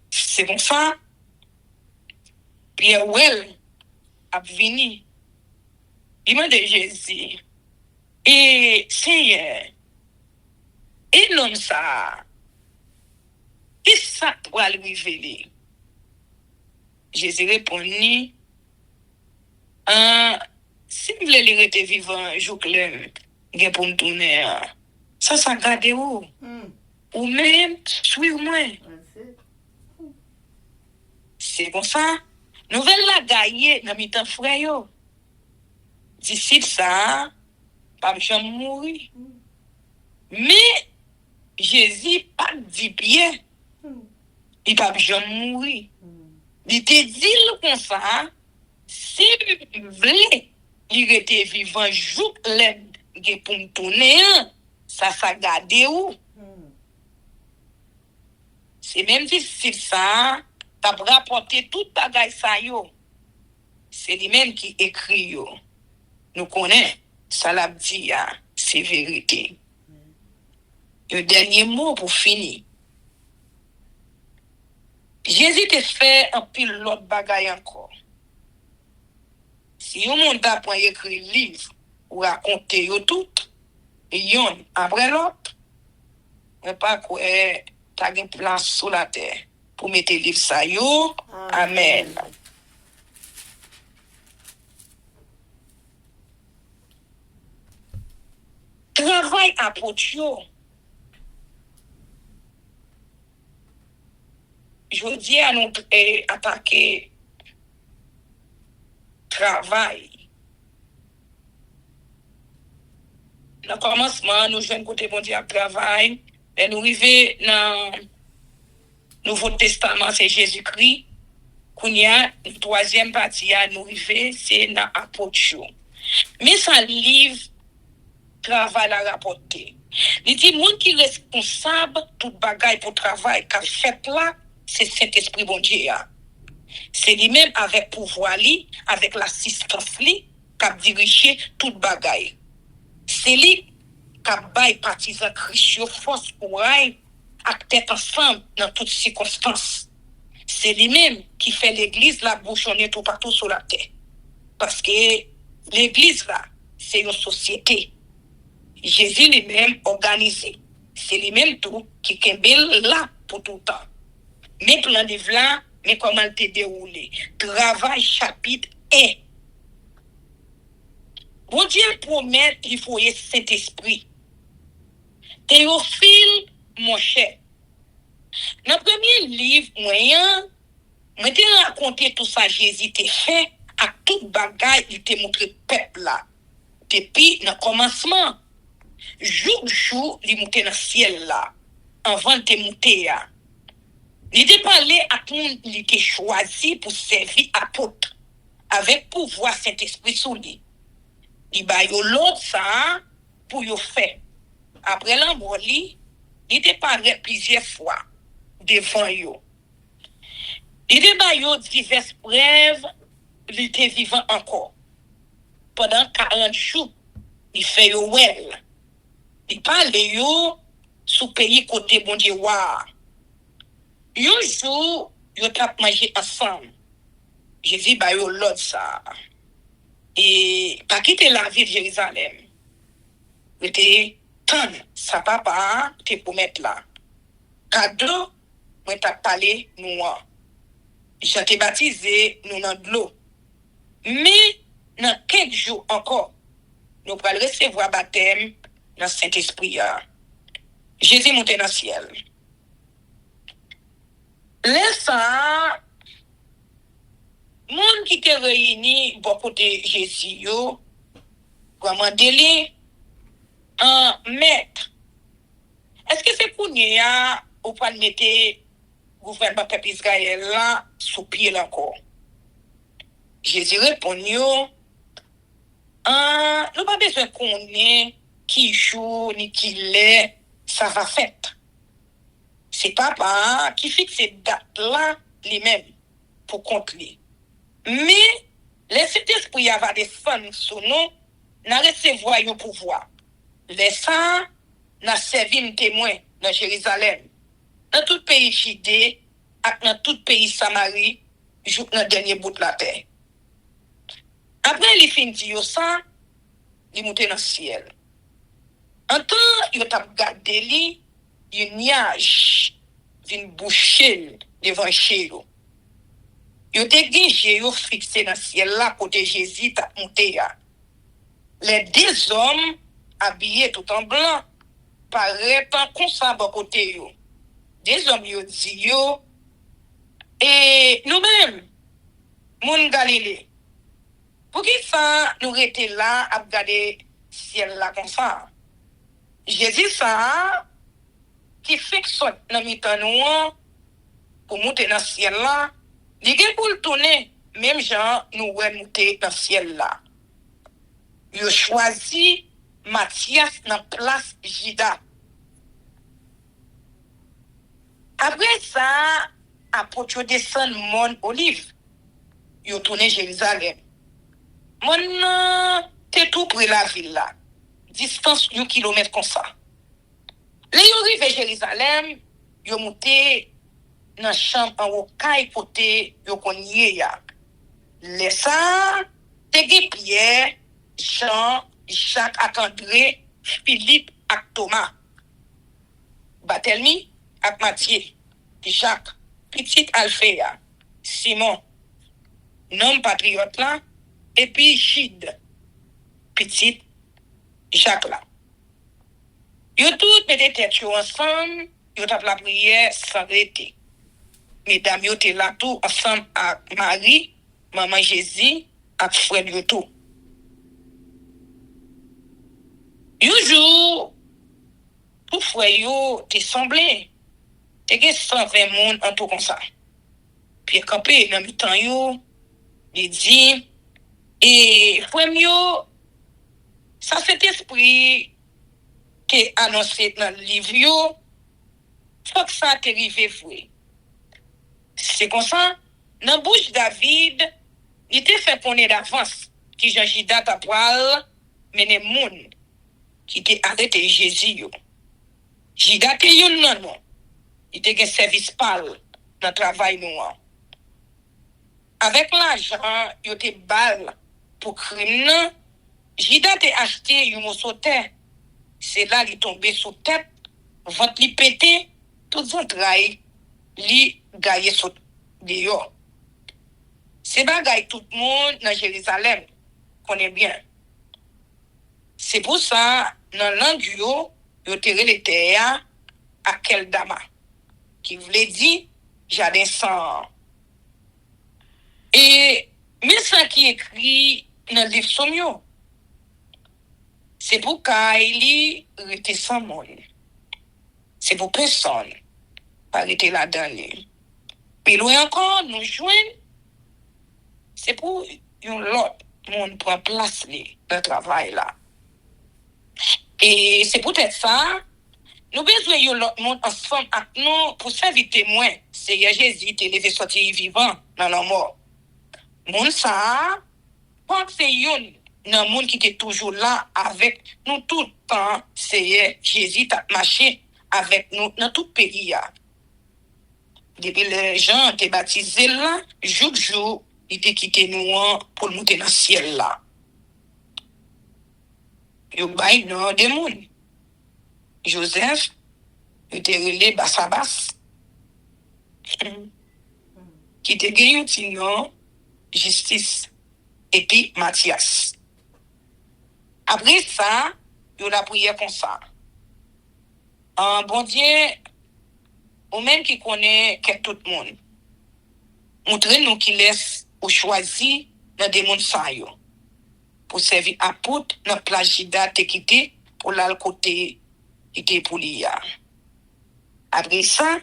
C'est comme ça. Pierre Well a venu. Il m'a dit Jésus. Et Seigneur, et l'homme ça, qui ça doit lui révéler? Jésus répondit, si vous voulez rester vivant, je vous pour me tourner. Ça garde où? Ou même, suivez-moi. C'est comme ça. Nouvelle la gagne dans mi-temps frère yo. Disciple ça, pas jamais mourir. Mais Jésus pas dit bien. Il pas jamais mourir. Il te dit comme ça, si vous voulez, il était vivant jour l'aide pour me tourner, ça garde où? C'est même si ça, t'as rapporté tout bagage ça yo. C'est lui-même qui écrit yo. Nous connaissons, ça l'a dit, c'est vérité. Le dernier mot pour finir. Jésus te fait un pile l'autre bagaille encore. Si yon monde apprend écrire livre ou raconter yo tout, yon après l'autre, mais pas quoi t'as une place sur la terre pour mettre livre ça yo. Amen. Travail apôtre yo. Je dis à nous attaquer travail. Dans le commencement, nous jouons côté bon Dieu à travail. Et nous arrivons dans le Nouveau Testament, c'est Jésus-Christ. Qu'on y a une troisième partie à nous arriver, c'est dans l'apôtre. Mais ça livre travail à rapporter. Il dit, monde qui est responsable tout bagaille pour travail qu'a fait là, c'est Saint-Esprit bon Dieu. C'est lui-même avec pouvoir li, avec l'assistance li, qu'a dirigé tout bagaille. C'est lui qui a bail partisan Christ force pour aller à tête ensemble dans toutes circonstances. C'est lui-même qui fait l'église la bouchonner tout partout sur la terre. Parce que l'église là, c'est une société. Jésus lui-même organisé. C'est lui-même tout qui est là pour tout le temps. Mais plan de là, mais comment il te déroulé. Travail chapitre 1. Bon Dieu promet, il faut y Saint-Esprit. Théophile, mon cher. Dans le premier livre, moi te raconté tout ça, Jésus te fait, à tout bagaille, il te montré peuple là. Depuis le commencement, jour, il monté dans le ciel là, avant de monter là. Il te parlé à tout le monde, il était choisi pour servir apôtre, avec pouvoir Saint-Esprit sous lui. Il ba yo l'autre ça pour yo faire. Après l'envoi il te parlé plusieurs fois devant yo. Il te ba yo diverses preuves, il était vivant encore. Pendant 40 jours, il fait yo well. Il parle yo sous pays côté bon Dieu wa. Un jour, yo tap manger ensemble. Jésus ba yo l'autre ça. Et pas quitter la ville de Jérusalem. Il était temps, sa papa te promettre là. Cadeau, moi t'as parlé nous. Je t'ai baptisé nous dans de l'eau. Mais dans 15 jours encore, nous allons recevoir baptême dans le Saint-Esprit. Jésus monté dans le ciel. Laissant monde qui te réuni beaucoup de Jésus yo comment délai un maître. Est-ce que c'est pour nous ou pas mettre gouvernement peuple Israël là sous pied là encore? Jésus répond yo nous pas besoin qu'on ait qui jour ni qui l'est, ça va faire. C'est papa qui fixe cette date là lui-même pour compter. Mais le Saint-Esprit va descendre sur nous, n'a recevoir un pouvoir. Les saints n'a servi un témoin dans Jérusalem, dans tout pays Judée, et dans tout pays Samarie, jusqu'au dernier bout de la terre. Après les fins de ça, il monte dans le ciel. En temps, il a gardé lui, un nuage vient boucher devant chez lui. Il a gagné fixé dans le ciel là, côté Jésus t'a monté. Les deux hommes habillés tout en blanc, paraissent comme ça à côté. Des hommes, ils disent, Et nous-mêmes, moun Galilée, pour qui ça nous était là à regarder ciel là comme ça? Jésus ça qui fait que soit dans mi-temps nous pour monter dans le ciel là, il y a pour le tourner même gens nous ouais monter dans le ciel là. Il a choisi Matthias dans place Judas. Après ça, apôtre descend Mont Olive. Il a tourné Jérusalem. Mon t'es tout près la ville là. Distance 1 kilomètre comme ça. Les yo arrivé Jérusalem, yo monté dans chambre en haut caille côté yo konye ya. Les ça te gen Pierre, Jean, Jacques ak André, Philippe ak Thomas. Barthélemy ak Matthieu, Jacques, petit Alphéa, Simon, nom patriote là, et puis Chide, petit Jacques là. Yo tout mette tête yo ensemble, yo tap la prière sans arrêter. Mesdames yo te là tout ensemble avec Marie, maman Jésus, avec frère yo tout. Yo jour pour frère yo te semblé te gen 120 monde en tout comme ça. Puis campé dans mi temps yo, il dit et frère yo ça cet esprit qui annoncé dans le livre yo, faut que ça te rive vrai. C'est comme ça, dans bouche David, il te fait connaître d'avance qui Jean Judas t'a pral mener moun qui te arrêté Jésus yo. Judas te yon non. Il te gen service pal dans travail noir. Avec l'argent, yo te bal pour crime nan, Judas te acheté yon mosote. C'est là il tombé sous tête, ventre li pété, tout entrailles li gaillé sous dehors. C'est bagay tout le monde dans Jérusalem connaît bien. C'est pour ça dans langue yo te relete à quel dama qui voulait dire jardin sans. Et mais ça qui écrit dans le livre Sommio, c'est pour qu'il rete sans monde. C'est pour personne pas rete là-dedans. Puis loin encore, nous joignent, c'est pour l'autre monde prend place dans le travail là. Et c'est peut-être ça, nous besoin de l'autre monde ensemble avec nous pour servir témoin. Seigneur Jésus te levé sorti vivant dans la mort. Moun ça, pas que c'est yon nan monde qui était toujours là avec nous tout le temps. Seigneur Jésus t'a marché avec nous dans tout pays. Depuis les gens étaient baptisés là, jour, ils étaient quittés nous pour monter dans le ciel là. Yo bay non de moun. Joseph, était relé Bassabas. Qui te gen yon nom justice et puis Matthias. Après ça, yo la prière comme ça. Un bon Dieu, ou même qui connaît tout le monde, montrez-nous qui laisse ou choisi dans des mondes sa yo. Pour servir à apôtre dans place Judas te quitté pour l'autre côté qui était pour l'IA. Après ça,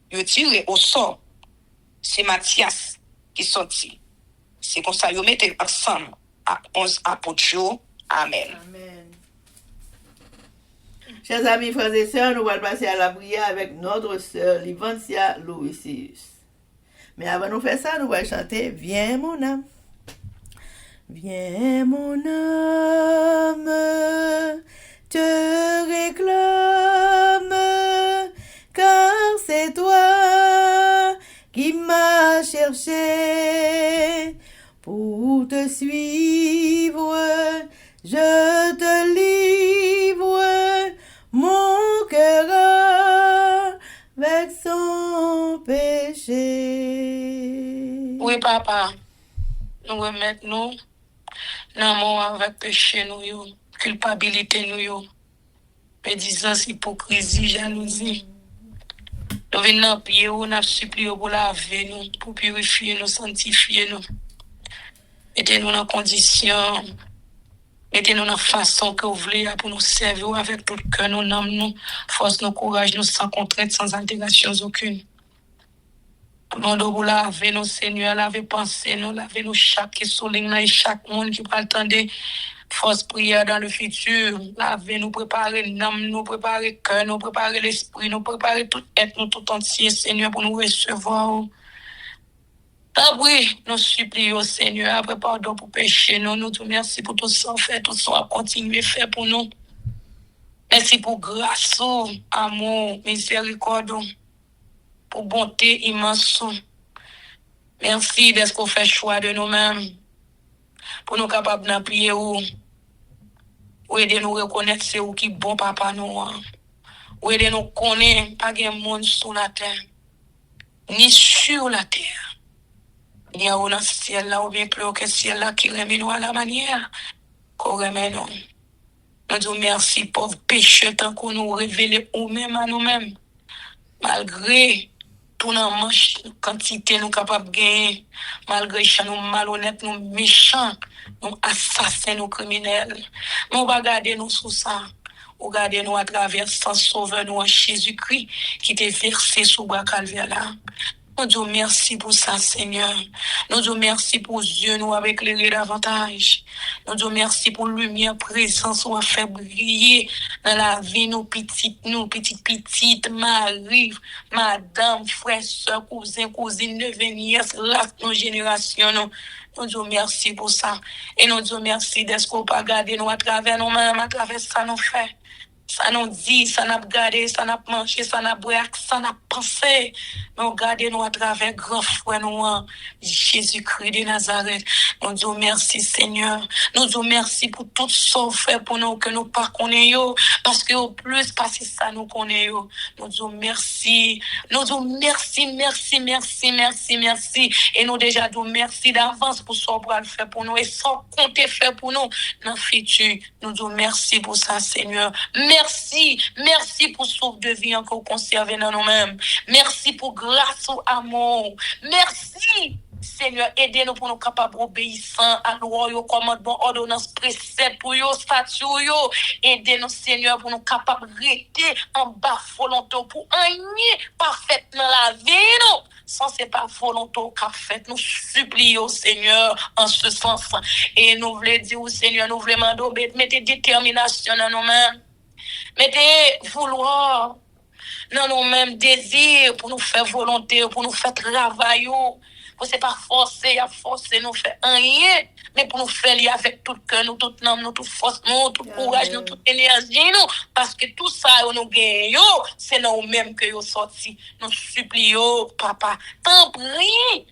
yo tiré au sort. C'est Matthias qui sorti. C'est comme ça yo mette ensemble à 11 apôtres. Amen. Amen. Chers amis, frères et sœurs, nous allons passer à la prière avec notre sœur Livancia Louisius. Mais avant de faire ça, nous allons chanter Viens mon âme. Viens mon âme, te réclame, car c'est toi qui m'as cherché pour te suivre. Je te livre mon cœur avec son péché. Oui, papa, nous remettons l'amour avec péché, nous, culpabilité, nous, médisance, hypocrisie, jalousie. Nous venons dans le pied, nous avons supplié pour laver nous, pour purifier nous, sanctifier nous. Mettez-nous dans condition, mettez-nous dans façon que vous voulez pour nous servir avec tout le cœur, nous âmes, nous, force, nous courage, nous sans contrainte, sans altération aucune. Demandons pour laver nous, Seigneur, laver pensée, nous, laver nous chaque qui souligne et chaque monde qui va attendre. Force prière dans le futur, laver nous, préparer l'âme, nous préparer cœur, nous préparer l'esprit, nous préparer tout être, nous tout entier, Seigneur, pour nous recevoir. Oui, nous supplions, Seigneur, après pardon pour pécher, nous te merci pour tout ça fait, tout ça à continuer à faire pour nous. Merci pour grâce, amour, miséricorde, pour bonté immense. Merci d'être qu'on fait choix de nous-mêmes, pour nous capables de prier ou aider nous reconnaître c'est où qui bon papa nous, ou aider nous connaître pas de monde sur la terre, ni sur la terre. Il y a un ciel là, ou bien plus haut que ciel là, qui remet nous à la manière qu'on remet nous. Nous disons merci, pauvres pécheurs, tant qu'on nous révèle nous-mêmes à nous-mêmes. Malgré tout dans manche, quantité nous capables de gagner, malgré nous malhonnêtes, nous méchants, nous assassins, nous criminels. Mais on va garder nous sous ça. On va garder nous à travers sans sauveur, nous en Jésus-Christ, qui t'est versé sous bras calvaire là. Nous disons merci pour ça, Seigneur. Nous disons merci pour Dieu, nous avec éclairer davantage. Nous disons merci pour lumière, présence, ou à faire briller dans la vie, nous petites, Marie, madame, frère, soeur, cousin, cousine, neveu, nièce, race, nos générations, nous. Nous disons merci pour ça. Et nous disons merci d'être qu'on pas garder nous à travers nous-mêmes, à travers ça nous fait. Ça nous dit, ça n'a pas gardé, ça n'a pas mangé, ça n'a pas ça n'a pas pensé. Mais on garde nous à travers grand frère nous, Jésus-Christ de Nazareth. Nous disons merci Seigneur. Nous disons merci pour tout ça fait pour nous que nous pas connaissons. Parce que au plus, parce que ça nous connaissons. Nous disons merci. Nous disons merci. Et nous déjà disons merci d'avance pour ce qu'on va faire pour nous. Et sans compter faire pour nous dans le futur. Nous disons merci pour ça Seigneur. Merci pour sauve de vie encore conservé dans nous-mêmes. Merci pour grâce ou amour. Merci, Seigneur, aidez-nous pour nous capables d'obéissant à loi, au commandement, ordonnance, précepte pour yo, statut yo. Aidez-nous, Seigneur, pour nous capables de rester en bas volonté pour un parfait dans la vie, non. Sans c'est pas volonté qu'a fait, nous supplions, Seigneur, en ce sens. Et nous voulons dire, Seigneur, nous voulons demander, mettez détermination dans nous-mêmes. Mettez vouloir dans nous-mêmes désir pour nous faire volonté, pour nous faire travail. Pour c'est pas forcer, à forcer, nous faire rien, mais pour nous faire lier avec tout le cœur, nous, toute l'âme, nous, toute force, nous, tout courage, nous, toute énergie, nous, parce que tout ça, nous gagnons, c'est nous-mêmes que nous sortis. Nous supplions, papa, t'en prie.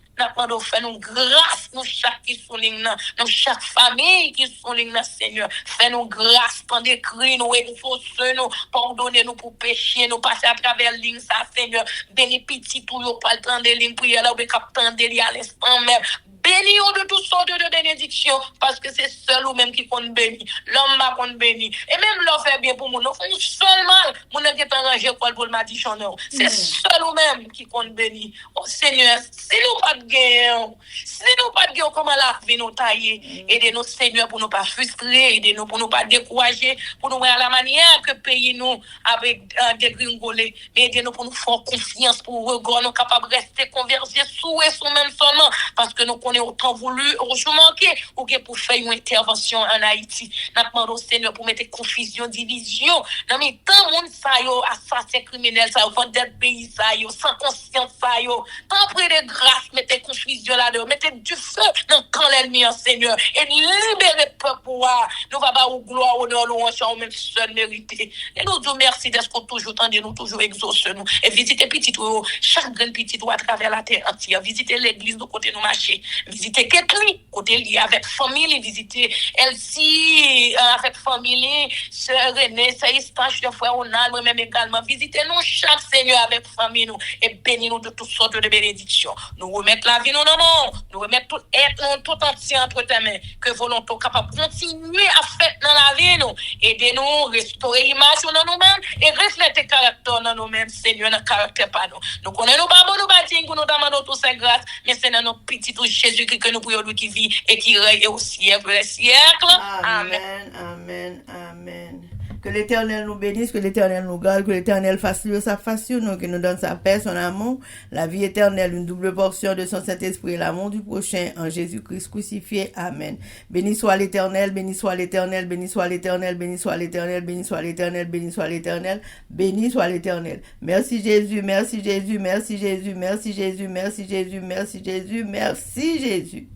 Nous fait nous grâce, nous chaque qui souligne, nous chaque famille qui souligne, Seigneur. Fais-nous grâce, tant d'écrit, nous exaucer, nous pardonner, nous pour pécher, nous passer à travers ligne, ça, Seigneur. Béni petit, tout, yo, pas le temps de ligne, prière là, ou bien captant de à l'instant même. Bénis-nous de toutes sortes de bénédictions, parce que c'est seul ou même qui compte béni. L'homme m'a compte béni. Et même l'homme fait bien pour nous. Nous faisons seul mal. Mon n'est pas arrangé pour le madichon. C'est seul ou même qui compte béni. Oh Seigneur, si nous pas de guerre, comment la vie nous tailler? Aidez-nous, Seigneur, pour nous pas frustrer. Aidez-nous pour nous pas décourager. Pour nous voir la manière que pays nous avec des gringolés. Aidez-nous pour nous faire confiance, pour regard, nous capables de rester convergés sous et sous même seulement. Parce que nous connaissons autant voulu, je manqué, ou que pour faire une intervention en Haïti. Nous demandons au Seigneur pour mettre confusion, division. Dans mes temps, monde ça yo, assassin criminel, ça yo, vendeur pays ça yo, sans conscience ça yo. Tant près de grâce, mettez confusion là-dedans, mettez du feu dans le camp l'ennemi, Seigneur, et libérez le peuple pour nous va pas au gloire, honneur, louange, ou même seul mérité. Et nous disons merci d'être toujours tendez nous, toujours exaucez nous. Et visitez petit chaque grand petit à travers la terre entière. Visitez l'église de côté nous marcher. visiter Ketli, côté lié avec famille, visiter Elsie, avec famille, sœur René, sœur Eustache, frère Ronald, moi-même également, visiter nous chaque Seigneur avec famille nous, et bénir nous de toutes sortes de bénédictions. Nous remettre la vie nous non, nous remettre tout être tout entier entre tes mains, que volonté capable de continuer à faire dans la vie nous, aider-nous, restaurer l'image dans nous-mêmes, et refléter le caractère dans nous-mêmes, Seigneur, dans le caractère pas nous. Nous connaissons nous pas nous bâtir, nous demandons tous ces grâces, mais c'est dans nos petits tout Jésus-Christ que nous prions lui qui vit et qui règne au siècle des siècles. Amen, amen, amen. Que l'Éternel nous bénisse, que l'Éternel nous garde, que l'Éternel fasse lui sa face sur nous, qu'il nous donne sa paix, son amour, la vie éternelle, une double portion de son Saint-Esprit et l'amour du prochain en Jésus-Christ crucifié. Amen. Béni soit l'Éternel, béni soit l'Éternel, béni soit l'Éternel, béni soit l'Éternel, béni soit l'Éternel, béni soit l'Éternel, béni soit l'Éternel. Merci Jésus, merci Jésus, merci Jésus, merci Jésus, merci Jésus, merci Jésus, merci Jésus.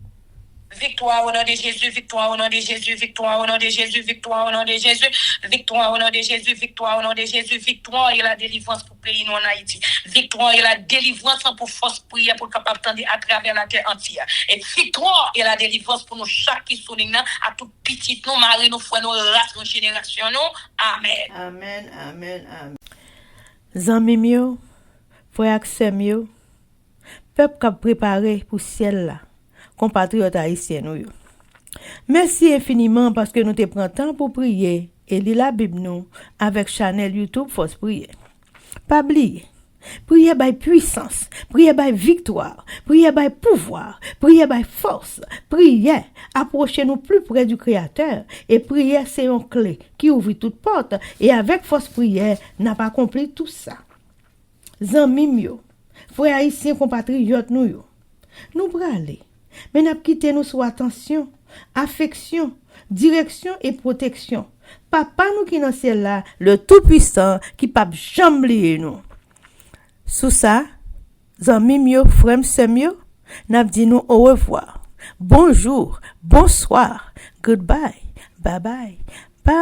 Victoire au nom de Jésus, victoire au nom de Jésus, victoire au nom de Jésus, victoire au nom de Jésus, victoire au nom de Jésus, victoire au nom de Jésus, victoire et la délivrance pour pays nous en Haïti, victoire et la délivrance pour force prière pour capable tendre à travers la terre entière, et victoire et la délivrance pour nous chaque qui souligne à tout petit nous, mari, nous, frères, nous, race, nos générations, nous. Amen. Amen, amen, amen. Zanmi mio, frère Axem yo, peuple qui a préparé pour ciel là. Compatriotes haïtiens nous. Merci infiniment parce que nous te prenons temps pour prier et lire la Bible nous avec channel YouTube Force Prière. Pas oublier. Prier by puissance, prier by victoire, prier by pouvoir, prier by force, prier, approchez-nous plus près du Créateur et prier c'est une clé qui ouvre toute porte et avec force prière n'a pas accompli tout ça. Zanmi mio, frères haïtiens compatriotes nous braler. Mais n'a quitté nous sous attention, affection, direction et protection. Papa nous qui dans ciel là, le tout-puissant qui pas jamais nous. Sous ça, zanmi mio, frère semio, n'a dit nous au revoir. Bonjour, bonsoir, goodbye, bye bye, bye.